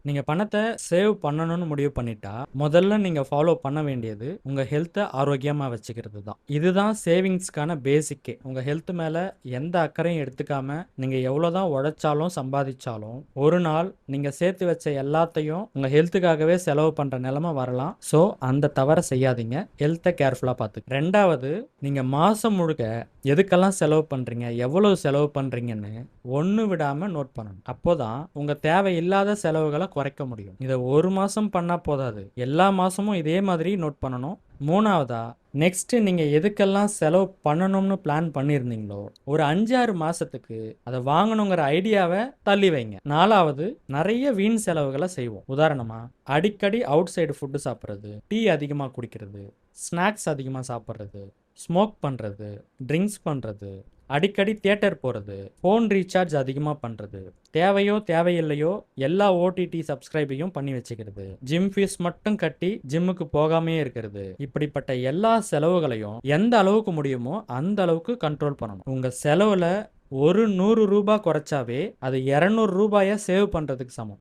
நீங்க பணத்த சேவ் பண்ணணும்னு முடிவு பண்ணிட்டா, முதல்ல நீங்க ஃபாலோ பண்ண வேண்டியது, உங்க ஹெல்த்த ஆரோக்கியமா வச்சுக்கிறது தான். இதுதான் சேவிங்ஸ்க்கான பேசிக்கே. உங்க ஹெல்த் மேல எந்த அக்கறையும் எடுத்துக்காம, நீங்க எவ்வளோதான் உழைச்சாலும், சம்பாதிச்சாலும், ஒரு நாள் நீங்க சேர்த்து வச்ச எல்லாத்தையும் உங்க ஹெல்த்துக்காகவே செலவு பண்ற நிலைமை வரலாம். ஸோ, அந்த தவற செய்யாதீங்க. ஹெல்த்த கேர்ஃபுல்லா பார்த்துக்கங்க. 2வது, நீங்க மாசம் முழுக்க எதுக்கெல்லாம் செலவு பண்றீங்க, எவ்வளவு செலவு பண்றீங்கன்னு ஒண்ணு விடாம நோட் பண்ணணும். அப்போதான் உங்க தேவையில்லாத செலவுகள குறைக்க முடியும். இத 1 மாசம் பண்ணா போதாது. எல்லா மாசமும் இதே மாதிரி நோட் பண்ணணும். 3வதா, நெக்ஸ்ட் நீங்க எதுக்கெல்லாம் செலவு பண்ணணும்னு பிளான் பண்ணியிருந்தீங்களோ, ஒரு 5, 6 மாசத்துக்கு அத வாங்கணுங்கிற ஐடியாவ தள்ளி வைங்க. 4வது, நெறைய வீண் செலவுகள செய்வோம். உதாரணமா, அடிக்கடி அவுட் சைடு ஃபுட் சாப்பிடுறது, டீ அதிகமா குடிக்கிறது, ஸ்நாக்ஸ் அதிகமா சாப்பிடுறது, ஸ்மோக் பண்றது, ட்ரிங்க்ஸ் பண்றது, அடிக்கடி தியேட்டர் போறது, ஃபோன் ரீசார்ஜ் அதிகமா பண்றது, தேவையோ தேவையில்லையோ எல்லா ஓடிடி சப்ஸ்கிரைபையும் பண்ணி வச்சுக்கிறது, ஜிம் ஃபீஸ் மட்டும் கட்டி ஜிம்முக்கு போகாமையே இருக்கிறது, இப்படிப்பட்ட எல்லா செலவுகளையும் எந்த அளவுக்கு முடியுமோ அந்த அளவுக்கு கண்ட்ரோல் பண்ணணும். உங்க செலவுல ஒரு ரூ. 100 குறைச்சாவே அது ரூ. 200 சேவ் பண்றதுக்கு சமம்.